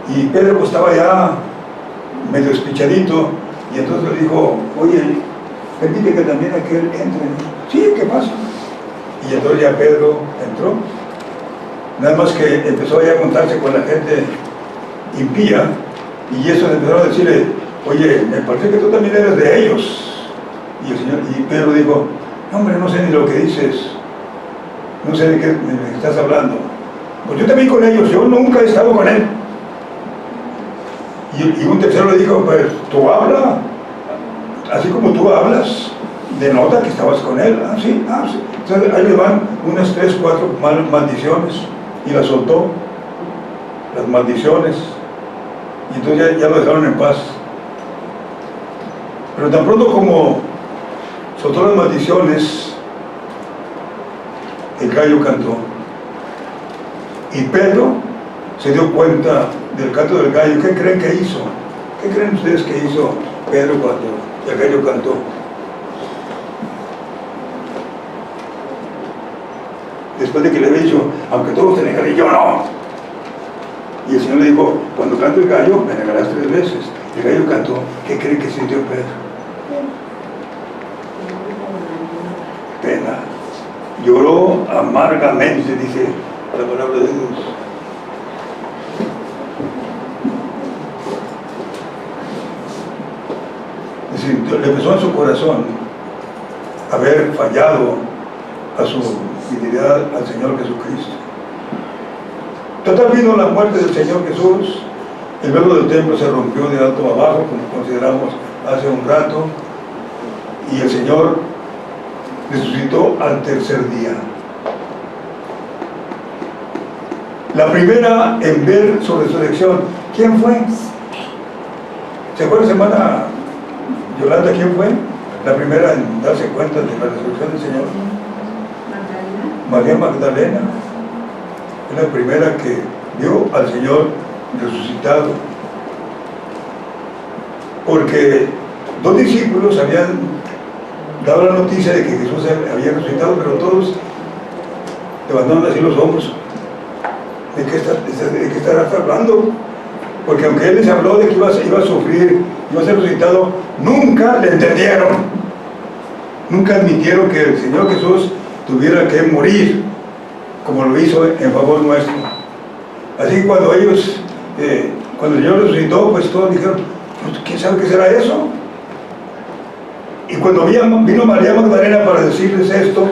y Pedro pues estaba ya medio espichadito, y entonces le dijo: oye, permite que también aquel entre. Sí, ¿qué pasa? Y entonces ya Pedro entró, nada más que empezó ya a contarse con la gente impía, y eso empezaron a decirle: oye, me parece que tú también eres de ellos. Y Pedro dijo: no, hombre, no sé ni lo que dices, no sé de qué me estás hablando. Pues yo también con ellos, yo nunca he estado con él. Y un tercero le dijo: pues tú habla, así como tú hablas, denota que estabas con él. Ah, sí, ah, sí. Entonces ahí le van unas 3, 4 maldiciones, y las soltó, las maldiciones, y entonces ya lo dejaron en paz. Pero tan pronto como soltó las maldiciones, el gallo cantó, y Pedro se dio cuenta del canto del gallo. ¿Qué creen que hizo? ¿Qué creen ustedes que hizo Pedro cuando el gallo cantó? Después de que le había dicho: aunque todos te negaré, yo no. Y el Señor le dijo: cuando cante el gallo, me negarás 3 veces. El gallo cantó. ¿Qué creen que sintió Pedro? Pena. Lloró amargamente, dice la palabra de Dios. Es decir, le pesó en su corazón haber fallado a su fidelidad al Señor Jesucristo. Total, vino la muerte del Señor Jesús, el velo del templo se rompió de alto a abajo, como consideramos hace un rato, y el Señor resucitó al tercer día. La primera en ver su resurrección, ¿quién fue? ¿Se acuerdan, hermana Yolanda, quién fue? La primera en darse cuenta de la resurrección del Señor. María Magdalena. Es la primera que vio al Señor resucitado. Porque 2 discípulos habían dado la noticia de que Jesús había resucitado, pero todos levantaron así los hombros. ¿De qué estarás hablando? Porque aunque Él les habló de que iba a sufrir, iba a ser resucitado, nunca le entendieron. Nunca admitieron que el Señor Jesús tuviera que morir, como lo hizo en favor nuestro. Así que cuando el Señor resucitó, pues todos dijeron: pues, ¿quién sabe qué será eso? Y cuando vino María Magdalena para decirles esto,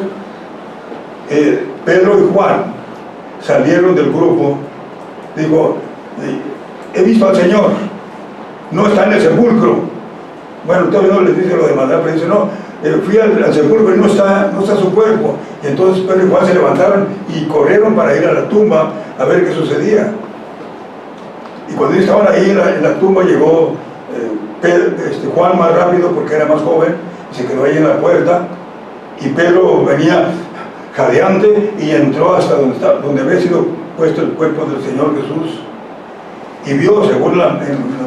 Pedro y Juan salieron del grupo. Dijo: he visto al Señor, no está en el sepulcro. Bueno, todavía no les dice lo de Magdalena, pero dice: no, fui al sepulcro y no está su cuerpo. Y entonces Pedro y Juan se levantaron y corrieron para ir a la tumba a ver qué sucedía. Y cuando ellos estaban ahí en la tumba, llegó Juan más rápido porque era más joven, y se quedó ahí en la puerta, y Pedro venía jadeante y entró hasta donde había sido puesto el cuerpo del Señor Jesús, y vio, según lo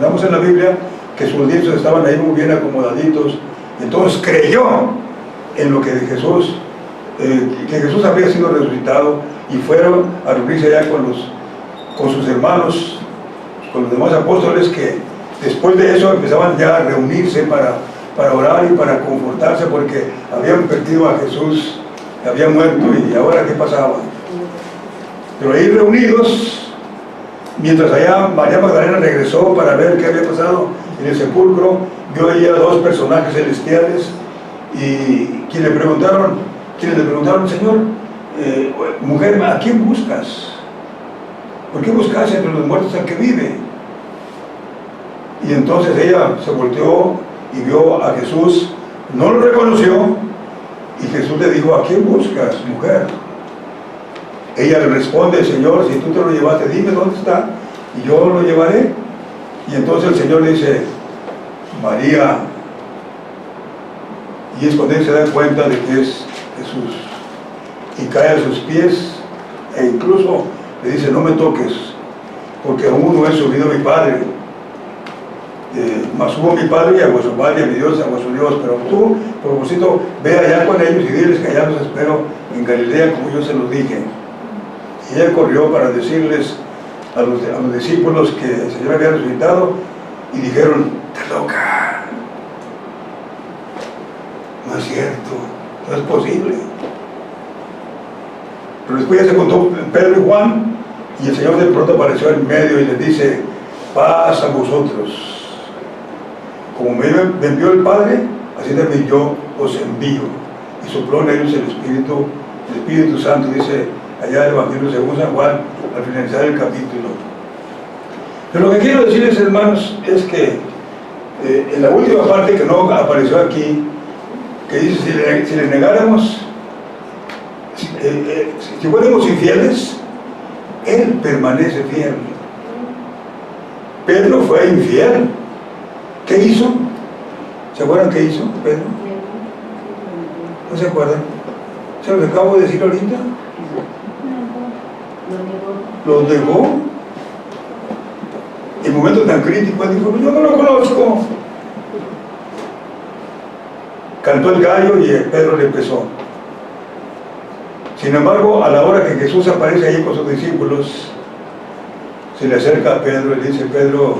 damos en la Biblia, que sus dientes estaban ahí muy bien acomodaditos. Entonces creyó en lo que Jesús había sido resucitado, y fueron a reunirse allá con sus hermanos, con los demás apóstoles, que después de eso empezaban ya a reunirse para orar y para confortarse, porque habían perdido a Jesús, había muerto, y ahora qué pasaba. Pero ahí reunidos, mientras allá María Magdalena regresó para ver qué había pasado en el sepulcro, vio ahí a 2 personajes celestiales, y quienes le preguntaron: Señor, mujer, ¿a quién buscas? ¿Por qué buscas entre los muertos al que vive? Y entonces ella se volteó y vio a Jesús, no lo reconoció, y Jesús le dijo: ¿a quién buscas, mujer? Ella le responde: Señor, si tú te lo llevaste, dime dónde está, y yo lo llevaré. Y entonces el Señor le dice, María, y es cuando él se da cuenta de que es Jesús, y cae a sus pies, e incluso le dice, no me toques, porque aún no he subido a mi Padre, mas subo a mi Padre y a vuestro Padre, y a mi Dios, a vuestro Dios, pero tú, por propósito, ve allá con ellos y diles que allá los espero en Galilea, como yo se los dije. Y ella corrió para decirles a los discípulos que el Señor había resucitado, y dijeron, ¡estás loca! No es cierto, no es posible. Pero después ya se contó Pedro y Juan, y el Señor de pronto apareció en medio y les dice, paz a vosotros. Como me envió el Padre, así también yo os envío. Y sopló en ellos el Espíritu Santo, dice allá el Evangelio según San Juan, al finalizar el capítulo. Pero lo que quiero decirles, hermanos, es que en la última parte que no apareció aquí, que dice, si le negáramos, si fuéramos infieles, Él permanece fiel. Pedro fue infiel. ¿Qué hizo? ¿Se acuerdan qué hizo Pedro? ¿No se acuerdan? ¿Se los acabo de decir ahorita? Lo negó. En un momento tan crítico, él dijo, yo no lo conozco. Cantó el gallo y Pedro le empezó. Sin embargo, a la hora que Jesús aparece ahí con sus discípulos, se le acerca a Pedro y le dice, Pedro,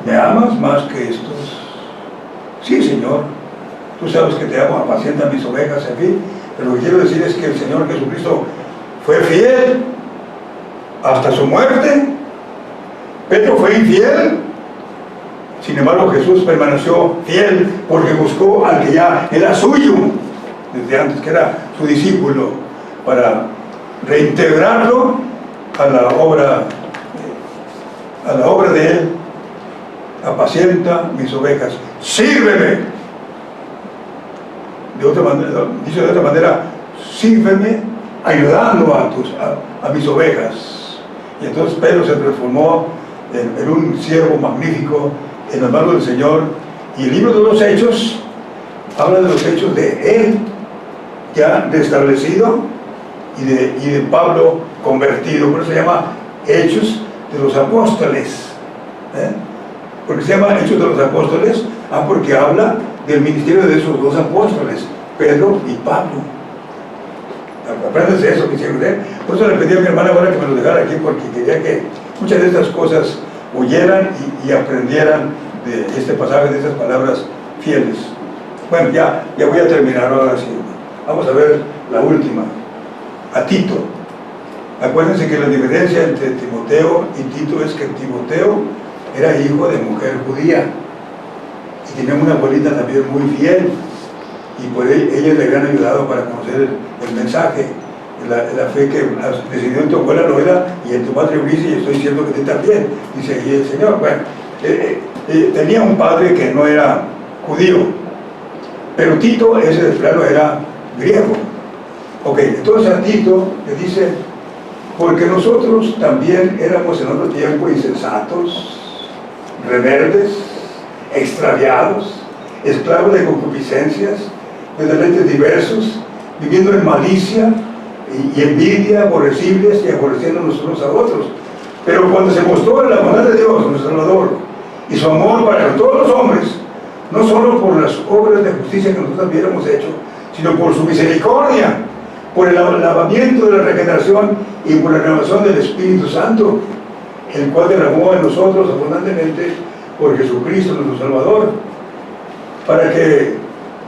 ¿me amas más que estos? Sí, Señor, tú sabes que te amo, apacienta mis ovejas, en fin. Pero lo que quiero decir es que el Señor Jesucristo fue fiel hasta su muerte. Pedro fue infiel. Sin embargo, Jesús permaneció fiel porque buscó al que ya era suyo desde antes, que era su discípulo, para reintegrarlo a la obra de él. Apacienta mis ovejas, sírveme. Dice de otra manera, sírveme ayudando a mis ovejas. Y entonces Pedro se transformó en un siervo magnífico en las manos del Señor. Y el libro de los Hechos habla de los hechos de él ya restablecido y de Pablo convertido. Por eso se llama Hechos de los Apóstoles. ¿Por qué se llama Hechos de los Apóstoles? Porque habla del ministerio de esos dos apóstoles, Pedro y Pablo. Apréndanse eso, quisiera usted. Por eso le pedí a mi hermana ahora que me lo dejara aquí, porque quería que muchas de estas cosas oyeran y aprendieran de este pasaje, de estas palabras fieles. Bueno, ya voy a terminar ahora sí. Vamos a ver la última. A Tito. Acuérdense que la diferencia entre Timoteo y Tito es que Timoteo era hijo de mujer judía y tenía una abuelita también muy fiel, y por ellos le habían ayudado para conocer el mensaje, la fe que decidió en tu abuela Loida y en tu madre Eunice, y estoy diciendo que tú también, dice ahí el Señor. Bueno, tenía un padre que no era judío, pero Tito, ese de plano, era griego. Ok, entonces a Tito le dice, porque nosotros también éramos en otro tiempo insensatos, rebeldes, extraviados, esclavos de concupiscencias, de deleites diversos, viviendo en malicia y envidia, aborrecibles y aborreciéndonos unos a otros. Pero cuando se mostró la bondad de Dios, nuestro Salvador, y su amor para todos los hombres, no solo por las obras de justicia que nosotros hubiéramos hecho, sino por su misericordia, por el lavamiento de la regeneración y por la renovación del Espíritu Santo, el cual derramó en nosotros abundantemente por Jesucristo nuestro Salvador, para que,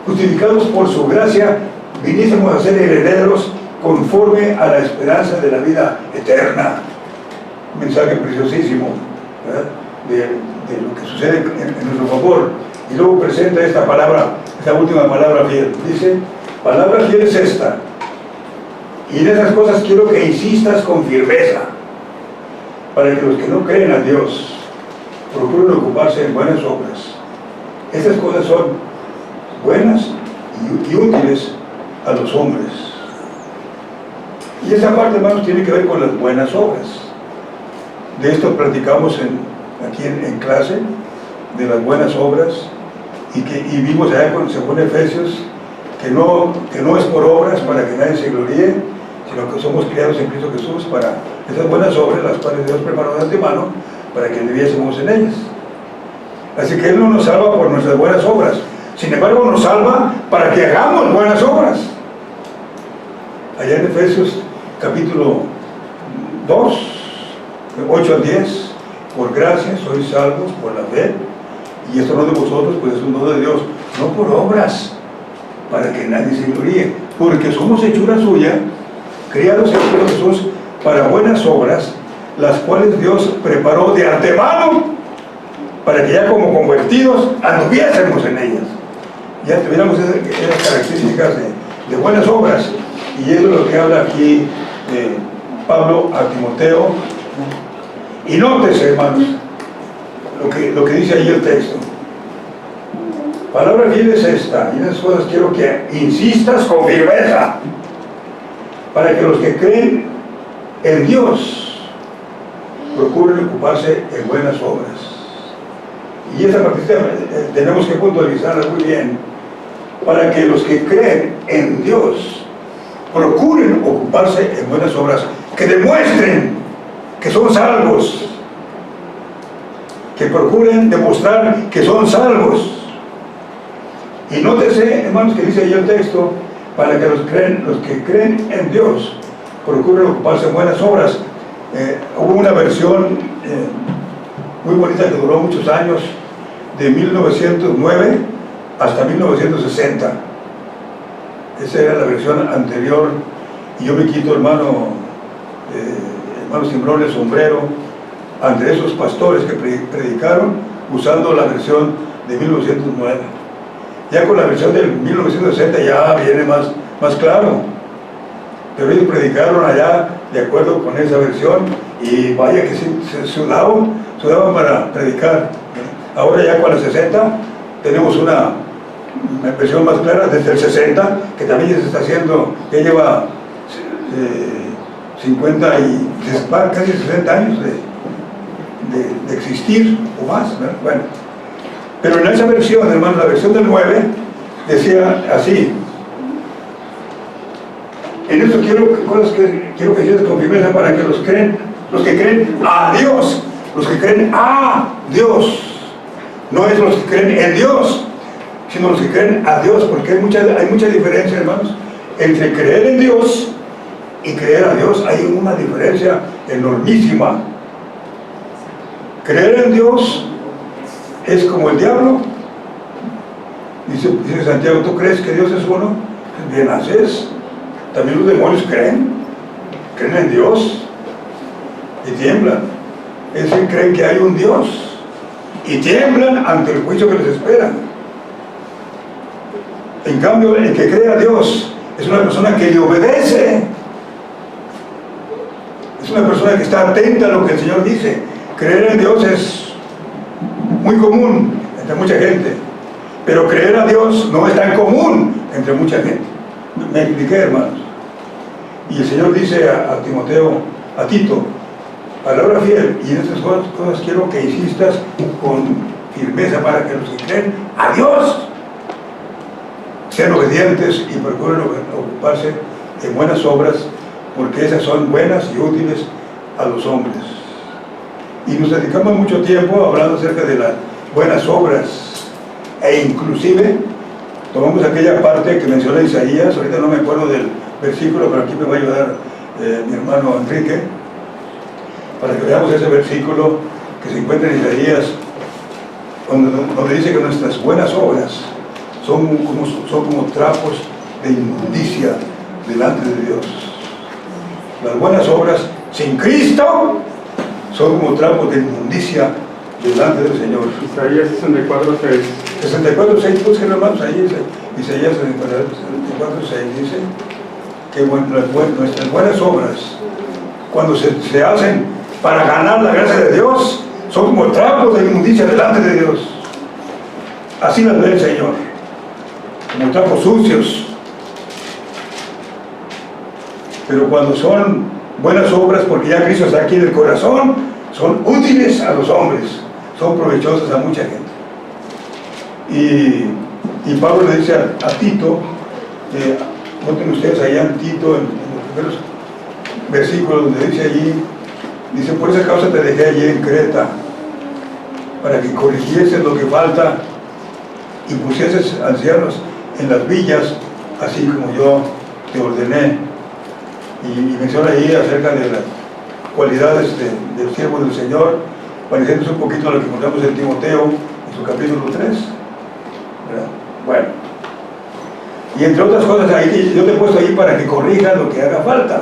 justificados por su gracia, viniésemos a ser herederos conforme a la esperanza de la vida eterna. Un mensaje preciosísimo, ¿verdad?, de lo que sucede en nuestro favor. Y luego presenta esta palabra, esta última palabra fiel. Dice, palabra fiel es esta, y en esas cosas quiero que insistas con firmeza, para que los que no creen a Dios procuren ocuparse en buenas obras. Estas cosas son buenas y útiles a los hombres. Y esa parte, hermanos, tiene que ver con las buenas obras. De esto platicamos aquí en clase, de las buenas obras, y vimos allá según Efesios, que no es por obras para que nadie se gloríe, sino que somos criados en Cristo Jesús para esas buenas obras, las cuales Dios preparó de antemano para que viviésemos en ellas. Así que Él no nos salva por nuestras buenas obras, sin embargo nos salva para que hagamos buenas obras. Allá en Efesios capítulo 2, 8 al 10, por gracia sois salvos por la fe, y esto no de vosotros, pues es un don de Dios, no por obras, para que nadie se gloríe, porque somos hechura suya, criados en Cristo Jesús para buenas obras, las cuales Dios preparó de antemano, para que ya como convertidos anduviésemos en ellas, ya tuviéramos esas características de buenas obras. Y eso es lo que habla aquí Pablo a Timoteo. Y nótese, hermanos, lo que dice ahí el texto. Palabra fiel es esta, y en esas cosas quiero que insistas con firmeza, para que los que creen en Dios procuren ocuparse en buenas obras. Y esa parte tenemos que puntualizarla muy bien, para que los que creen en Dios procuren ocuparse en buenas obras, que demuestren que son salvos, que procuren demostrar que son salvos. Y nótese, hermanos, que dice ahí el texto, para que los que creen en Dios procuren ocuparse en buenas obras. Hubo una versión muy bonita que duró muchos años, de 1909 hasta 1960. Esa era la versión anterior, y yo me quito, hermano Simbrón, el sombrero ante esos pastores que predicaron usando la versión de 1909. Ya con la versión de 1960 ya viene más claro, pero ellos predicaron allá de acuerdo con esa versión, y vaya que se sudaban para predicar. Ahora ya con la 60 tenemos una versión más clara desde el 60, que también se está haciendo, ya lleva 50 y casi 60 años de existir o más, ¿verdad? Bueno, pero en esa versión, hermano, la versión del 9 decía así: en esto quiero que Dios con firmeza, para que los que creen a Dios, los que creen a Dios, no es los que creen en Dios, sino los que creen a Dios, porque hay mucha diferencia, hermanos, entre creer en Dios y creer a Dios. Hay una diferencia enormísima. Creer en Dios es como el diablo. Dice Santiago: ¿tú crees que Dios es uno? Bien haces. También los demonios creen en Dios y tiemblan. Es decir, creen que hay un Dios y tiemblan ante el juicio que les espera. En cambio, el que cree a Dios es una persona que le obedece, es una persona que está atenta a lo que el Señor dice. Creer en Dios es muy común entre mucha gente, pero creer a Dios no es tan común entre mucha gente. Me expliqué, hermanos. Y el Señor dice a Tito, palabra fiel, y en estas cosas quiero que insistas con firmeza, para que los que creen a Dios sean obedientes y procuren ocuparse en buenas obras, porque esas son buenas y útiles a los hombres. Y nos dedicamos mucho tiempo hablando acerca de las buenas obras, e inclusive tomamos aquella parte que menciona Isaías. Ahorita no me acuerdo del versículo, pero aquí me va a ayudar mi hermano Enrique, para que veamos ese versículo que se encuentra en Isaías, donde dice que nuestras buenas obras son como trapos de inmundicia delante de Dios. Las buenas obras sin Cristo son como trapos de inmundicia delante del Señor. Isaías 64:6. 64:6, busquen, hermanos, ahí Isaías 64:6 dice que nuestras buenas obras, cuando se hacen para ganar la gracia de Dios, son como trapos de inmundicia delante de Dios. Así las ve el Señor, como trapos sucios. Pero cuando son buenas obras, porque ya Cristo está aquí en el corazón, son útiles a los hombres, son provechosas a mucha gente. Y Pablo le dice a Tito, noten ustedes allá en Tito, en los primeros versículos donde dice allí, dice: por esa causa te dejé allí en Creta, para que corrigieses lo que falta y pusieses ancianos en las villas, así como yo te ordené. Y menciona ahí acerca de las cualidades del siervo del Señor, pareciéndose un poquito a lo que encontramos en Timoteo, en su capítulo 3. ¿Verdad? Bueno, y entre otras cosas, ahí, yo te he puesto ahí para que corrijan lo que haga falta.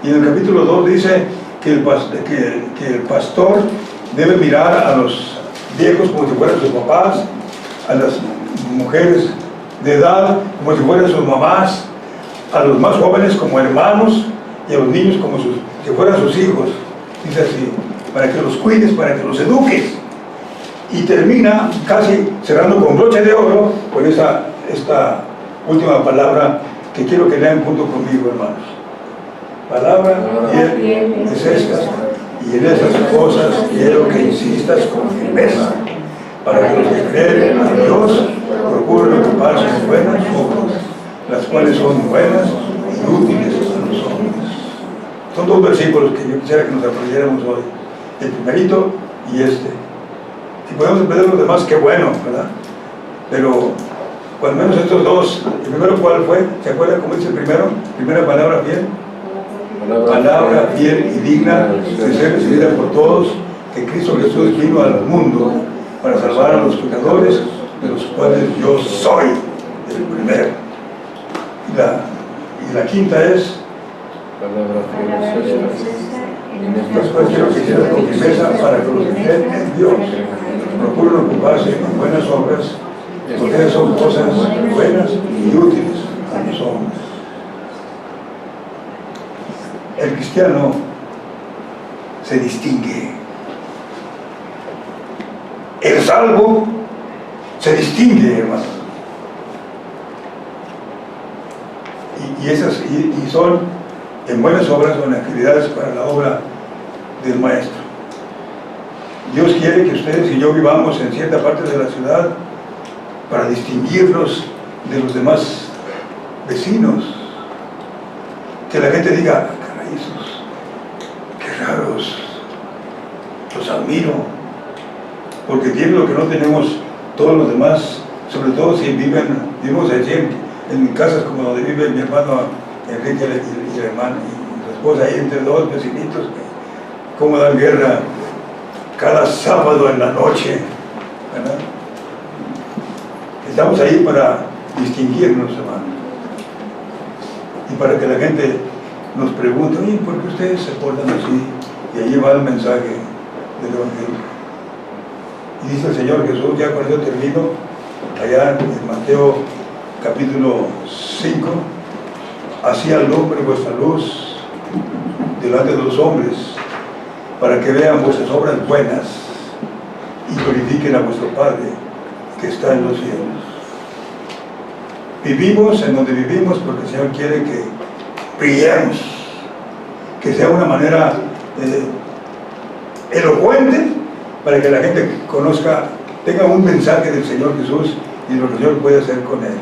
Y en el capítulo 2 dice que el pastor debe mirar a los viejos como si fueran sus papás, a las mujeres de edad como si fueran sus mamás, a los más jóvenes como hermanos y a los niños como si fueran sus hijos. Dice así: para que los cuides, para que los eduques. Y termina casi cerrando con broche de oro con esta última palabra que quiero que lean junto conmigo, hermanos. Palabra fiel es esta, y en esas cosas quiero que insistas con firmeza, para que los que creen a Dios procuren ocuparse en buenas obras, las cuales son buenas y útiles a los hombres. Son dos versículos que yo quisiera que nos aprendiéramos hoy, el primerito y este. Si podemos aprender los demás, qué bueno, ¿verdad? Pero cuando menos estos dos. ¿El primero cuál fue? ¿Se acuerdan cómo dice el primero? Primera palabra fiel. Palabra fiel y digna de ser recibida por todos, que Cristo Jesús vino al mundo para salvar a los pecadores, de los cuales yo soy el primero. Y la quinta es: Palabra fiel es esta, después quiero que hicieras con firmeza para que los que creen en Dios procuren ocuparse en buenas obras, porque esas son cosas buenas y útiles a los hombres. El cristiano se distingue. El salvo se distingue, hermano. Y son en buenas obras o en actividades para la obra del Maestro. Dios quiere que ustedes y yo vivamos en cierta parte de la ciudad para distinguirnos de los demás vecinos. Que la gente diga: caray, esos, qué raros, los admiro, porque tienen lo que no tenemos todos los demás, sobre todo si vivimos allí en casas como donde vive mi hermano Enrique y el hermano y su esposa, ahí entre dos vecinitos, cómo dan guerra cada sábado en la noche, ¿verdad? Estamos ahí para distinguirnos, hermano, y para que la gente nos pregunte: oye, ¿por qué ustedes se portan así? Y ahí va el mensaje del Evangelio. Y dice el Señor Jesús, ya con eso termino, allá en Mateo capítulo 5: así alumbre vuestra luz delante de los hombres, para que vean vuestras obras buenas y glorifiquen a vuestro Padre que está en los cielos. Vivimos en donde vivimos porque el Señor quiere que brillemos, que sea una manera elocuente para que la gente conozca, tenga un mensaje del Señor Jesús y lo que el Señor puede hacer con él.